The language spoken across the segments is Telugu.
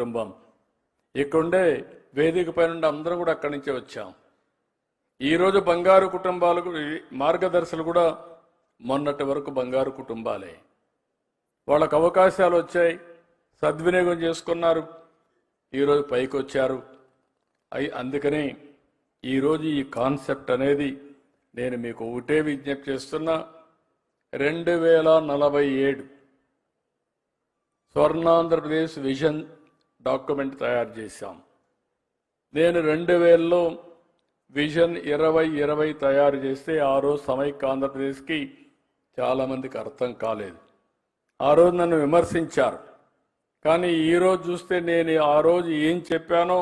కుటుంబం. ఇక్కడుండే వేదిక పైన అందరం కూడా అక్కడి నుంచే వచ్చాం. ఈరోజు బంగారు కుటుంబాలకు మార్గదర్శులు కూడా మొన్నటి వరకు బంగారు కుటుంబాలే. వాళ్ళకు అవకాశాలు వచ్చాయి, సద్వినియోగం చేసుకున్నారు, ఈరోజు పైకి వచ్చారు. అందుకని ఈరోజు ఈ కాన్సెప్ట్ అనేది నేను మీకు ఒకటే విజ్ఞప్తి చేస్తున్నా. 2047 స్వర్ణాంధ్రప్రదేశ్ విజన్ డాక్యుమెంట్ తయారు చేశాం. నేను 2000లో విజన్ 2020 తయారు చేస్తే ఆ రోజు సమైక్య ఆంధ్రప్రదేశ్కి చాలామందికి అర్థం కాలేదు. ఆ రోజు నన్ను విమర్శించారు. కానీ ఈరోజు చూస్తే నేను ఆ రోజు ఏం చెప్పానో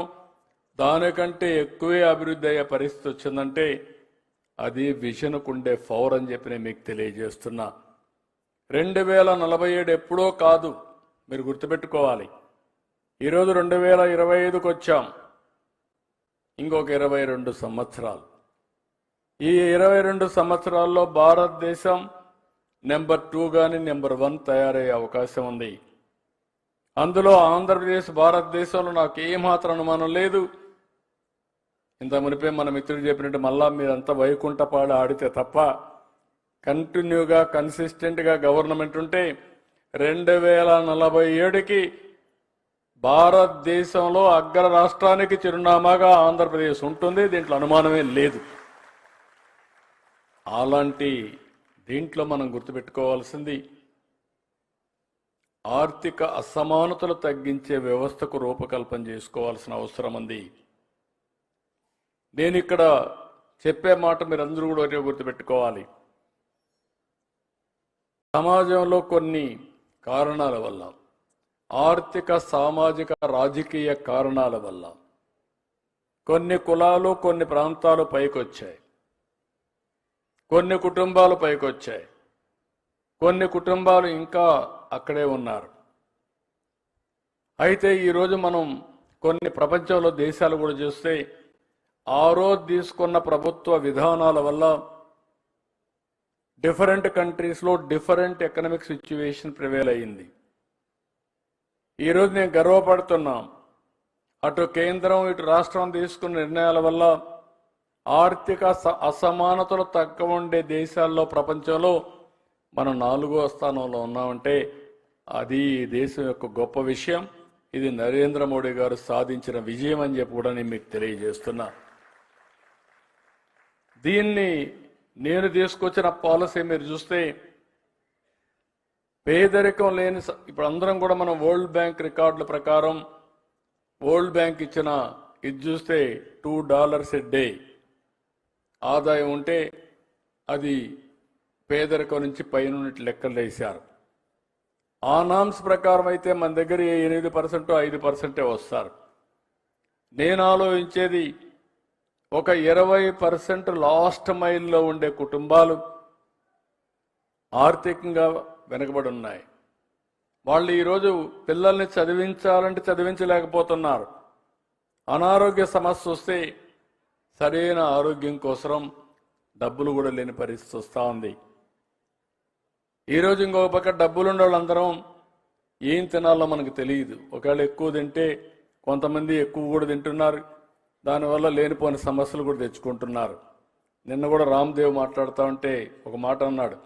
దానికంటే ఎక్కువే అభివృద్ధి అయ్యే పరిస్థితి వచ్చిందంటే అది విజన్కు ఉండే పవర్ అని చెప్పి నేను మీకు తెలియజేస్తున్నా. 2047 ఎప్పుడో కాదు, మీరు గుర్తుపెట్టుకోవాలి. ఈరోజు 2025కు వచ్చాం. ఇంకొక 22 సంవత్సరాలు. ఈ 22 సంవత్సరాల్లో భారతదేశం నెంబర్ 2 కానీ నెంబర్ 1 తయారయ్యే అవకాశం ఉంది. అందులో ఆంధ్రప్రదేశ్ భారతదేశంలో నాకు ఏమాత్రం అనుమానం లేదు. ఇంత మునిపే మన మిత్రుడు చెప్పినట్టు మళ్ళా మీరంతా వైకుంఠపాడు ఆడితే తప్ప కంటిన్యూగా కన్సిస్టెంట్గా గవర్నమెంట్ ఉంటే 2047కి భారతదేశంలో అగ్ర రాష్ట్రానికి చిరునామాగా ఆంధ్రప్రదేశ్ ఉంటుంది. దీంట్లో అనుమానమే లేదు. అలాంటి దీంట్లో మనం గుర్తుపెట్టుకోవాల్సింది ఆర్థిక అసమానతలు తగ్గించే వ్యవస్థకు రూపకల్పన చేసుకోవాల్సిన అవసరం ఉంది. నేను ఇక్కడ చెప్పే మాట మీరందరూ కూడా గుర్తుపెట్టుకోవాలి. సమాజంలో కొన్ని కారణాల వల్ల, ఆర్థిక సామాజిక రాజకీయ కారణాల వల్ల కొన్ని కులాలు కొన్ని ప్రాంతాలు పైకొచ్చాయి, కొన్ని కుటుంబాలు పైకొచ్చాయి, కొన్ని కుటుంబాలు ఇంకా అక్కడే ఉన్నారు. అయితే ఈరోజు మనం కొన్ని ప్రపంచంలో దేశాలు కూడా చూస్తే ఆ రోజు తీసుకున్న ప్రభుత్వ విధానాల వల్ల డిఫరెంట్ కంట్రీస్లో డిఫరెంట్ ఎకనామిక్ సిచ్యువేషన్ ప్రివేల్ అయ్యింది. ఈరోజు నేను గర్వపడుతున్నాం. అటు కేంద్రం ఇటు రాష్ట్రం తీసుకున్న నిర్ణయాల వల్ల ఆర్థిక అసమానతలు తక్కువ ఉండే దేశాల్లో ప్రపంచంలో మనం 4వ స్థానంలో ఉన్నామంటే అది దేశం యొక్క గొప్ప విషయం. ఇది నరేంద్ర మోడీ గారు సాధించిన విజయం అని చెప్పి కూడా నేను మీకు తెలియజేస్తున్నా. దీన్ని నేను తీసుకొచ్చిన పాలసీ మీరు చూస్తే పేదరికం లేని, ఇప్పుడు అందరం కూడా మనం వరల్డ్ బ్యాంక్ రికార్డుల ప్రకారం వరల్డ్ బ్యాంక్ ఇచ్చిన ఇది చూస్తే $2 ఎ డే ఆదాయం ఉంటే అది పేదరికం నుంచి పైన లెక్కలు వేశారు. ఆ నామ్స్ ప్రకారం అయితే మన దగ్గర 8% 5% వస్తారు. నేను ఆలోచించేది ఒక 20% లాస్ట్ మైల్లో ఉండే కుటుంబాలు ఆర్థికంగా వెనుకబడి ఉన్నాయి. వాళ్ళు ఈరోజు పిల్లల్ని చదివించాలంటే చదివించలేకపోతున్నారు. అనారోగ్య సమస్య వస్తే సరైన ఆరోగ్యం కోసం డబ్బులు కూడా లేని పరిస్థితి వస్తూ ఉంది. ఈరోజు ఇంకొక పక్క డబ్బులుండే వాళ్ళందరం ఏం తినాలో మనకు తెలియదు. ఒకవేళ ఎక్కువ తింటే కొంతమంది ఎక్కువ కూడా తింటున్నారు. దానివల్ల లేనిపోని సమస్యలు కూడా తెచ్చుకుంటున్నారు. నిన్న కూడా రామ్దేవ్ మాట్లాడుతూ ఉంటే ఒక మాట అన్నాడు,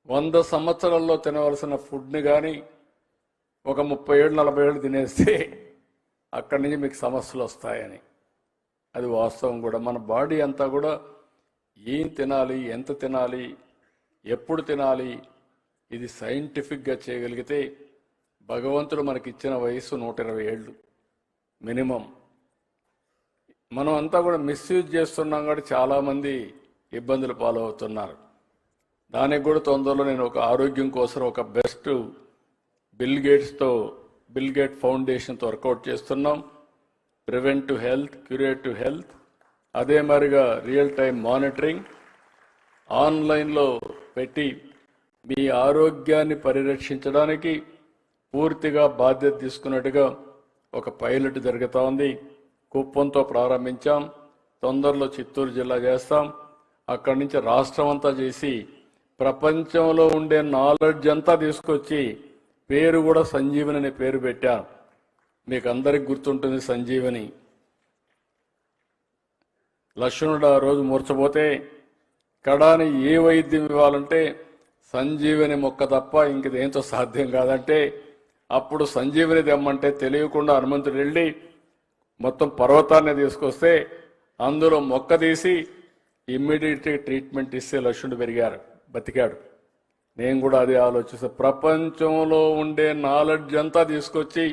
100 సంవత్సరాల్లో తినవలసిన ఫుడ్ని కానీ ఒక 30 ఏళ్ళు 40 ఏళ్ళు తినేస్తే అక్కడి నుంచి మీకు సమస్యలు వస్తాయని. అది వాస్తవం కూడా. మన బాడీ అంతా కూడా ఏం తినాలి, ఎంత తినాలి, ఎప్పుడు తినాలి, ఇది సైంటిఫిక్గా చేయగలిగితే భగవంతుడు మనకిచ్చిన వయసు 120 ఏళ్ళు మినిమం. మనం అంతా కూడా మిస్యూజ్ చేస్తున్నాం కాబట్టి చాలామంది ఇబ్బందులు పాలవుతున్నారు. దానికి కూడా తొందరలో నేను ఒక ఆరోగ్యం కోసం ఒక బెస్ట్ బిల్ గేట్ ఫౌండేషన్తో వర్కౌట్ చేస్తున్నాం. ప్రివెంటివ్ హెల్త్, క్యూరేటివ్ హెల్త్, అదే మరిగా రియల్ టైం మానిటరింగ్ ఆన్లైన్లో పెట్టి మీ ఆరోగ్యాన్ని పరిరక్షించడానికి పూర్తిగా బాధ్యత తీసుకున్నట్టుగా ఒక పైలట్ జరుగుతూ ఉంది. కుప్పంతో ప్రారంభించాం, తొందరలో చిత్తూరు జిల్లా చేస్తాం, అక్కడి నుంచి రాష్ట్రం అంతా చేసి ప్రపంచంలో ఉండే నాలెడ్జ్ అంతా తీసుకొచ్చి పేరు కూడా సంజీవని అనే పేరు పెట్టాను. మీకు అందరికి గుర్తుంటుంది సంజీవని. లక్ష్మణుడు ఆ రోజు మూర్చపోతే కడాని ఏ వైద్యం ఇవ్వాలంటే సంజీవని మొక్క తప్ప ఇంకదేంతో సాధ్యం కాదంటే అప్పుడు సంజీవని తెమ్మంటే తెలియకుండా హనుమంతుడు వెళ్ళి మొత్తం పర్వతాన్ని తీసుకొస్తే అందులో మొక్క తీసి ఇమ్మీడియట్గా ట్రీట్మెంట్ ఇస్తే లక్ష్మణుడు బతికాడు. నేను కూడా అదే ఆలోచిస్తా. ప్రపంచంలో ఉండే నాలెడ్జ్ అంతా తీసుకొచ్చి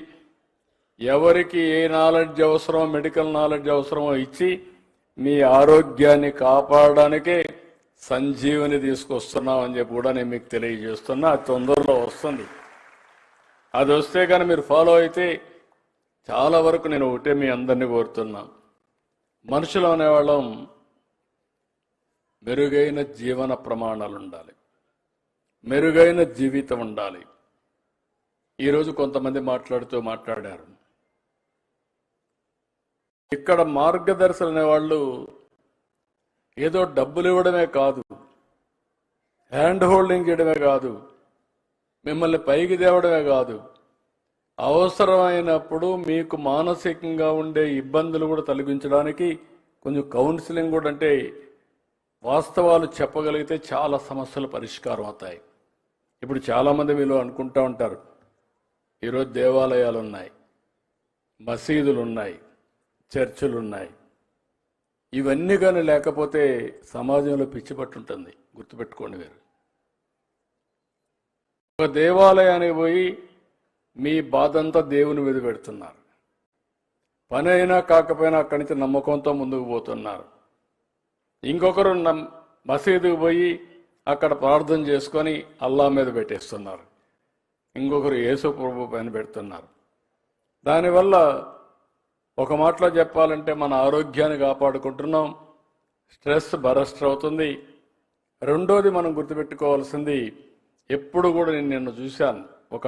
ఎవరికి ఏ నాలెడ్జ్ అవసరమో, మెడికల్ నాలెడ్జ్ అవసరమో ఇచ్చి మీ ఆరోగ్యాన్ని కాపాడడానికే సంజీవని తీసుకొస్తున్నాం అని చెప్పి కూడా నేను మీకు తెలియజేస్తున్నా. అది తొందరలో వస్తుంది. అది వస్తే కానీ మీరు ఫాలో అయితే చాలా వరకు నేను ఒకటే మీ అందరినీ కోరుతున్నా, మనుషులు అనేవాళ్ళం మెరుగైన జీవన ప్రమాణాలు ఉండాలి, మెరుగైన జీవితం ఉండాలి. ఈరోజు కొంతమంది మాట్లాడారు. ఇక్కడ మార్గదర్శులు అనేవాళ్ళు ఏదో డబ్బులు ఇవ్వడమే కాదు, హ్యాండ్ హోల్డింగ్ చేయడమే కాదు, మిమ్మల్ని పైకి తేవడమే కాదు, అవసరమైనప్పుడు మీకు మానసికంగా ఉండే ఇబ్బందులు కూడా తొలగించడానికి కొంచెం కౌన్సిలింగ్ కూడా, అంటే వాస్తవాలు చెప్పగలిగితే చాలా సమస్యలు పరిష్కారం అవుతాయి. ఇప్పుడు చాలామంది మీలో అనుకుంటూ ఉంటారు, ఈరోజు దేవాలయాలు ఉన్నాయి, మసీదులు ఉన్నాయి, చర్చిలు ఉన్నాయి. ఇవన్నీ కానీ లేకపోతే సమాజంలో పిచ్చి పట్టుంటుంది. గుర్తుపెట్టుకోండి. మీరు ఒక దేవాలయానికి పోయి మీ బాధంతా దేవుని మీద పెడుతున్నారు. పని అయినా కాకపోయినా అక్కడి నుంచి నమ్మకంతో ముందుకు పోతున్నారు. ఇంకొకరు మసీదుకు పోయి అక్కడ ప్రార్థన చేసుకొని అల్లా మీద పెట్టేస్తున్నారు. ఇంకొకరు యేసు ప్రభు పైన పెడుతున్నారు. దానివల్ల ఒక మాటలో చెప్పాలంటే మన ఆరోగ్యాన్ని కాపాడుకుంటున్నాం, స్ట్రెస్ బరస్ట్ అవుతుంది. రెండోది మనం గుర్తుపెట్టుకోవాల్సింది, ఎప్పుడు కూడా నేను నిన్న చూశాను ఒక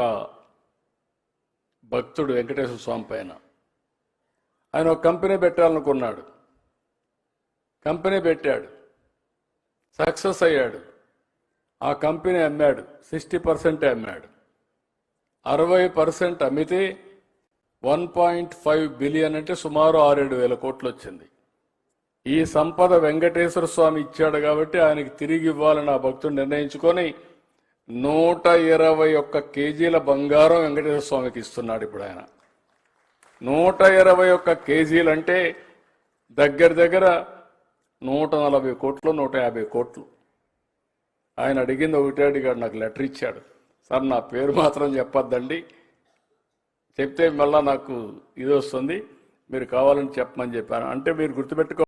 భక్తుడు వెంకటేశ్వర స్వామి పైన. ఆయన ఒక కంపెనీ పెట్టాలనుకున్నాడు, కంపెనీ పెట్టాడు, సక్సెస్ అయ్యాడు. ఆ కంపెనీ అమ్మాడు, 60% అమ్మాడు. 60% అమ్మితే 1.5 బిలియన్ అంటే సుమారు 6-7 వేల కోట్లు వచ్చింది. ఈ సంపద వెంకటేశ్వర స్వామి ఇచ్చాడు కాబట్టి ఆయనకి తిరిగి ఇవ్వాలని ఆ భక్తుడు నిర్ణయించుకొని 121 కేజీల బంగారం వెంకటేశ్వర స్వామికి ఇస్తున్నాడు. ఇప్పుడు ఆయన 121 కేజీలు అంటే దగ్గర 140 కోట్లు, 150 కోట్లు. ఆయన అడిగింది ఒకటే అడిగాడు, నాకు లెటర్ ఇచ్చాడు, సార్ నా పేరు మాత్రం చెప్పొద్దండి, చెప్తే మళ్ళా నాకు ఇది వస్తుంది, మీరు కావాలని చెప్పమని చెప్పాను. అంటే మీరు గుర్తుపెట్టుకో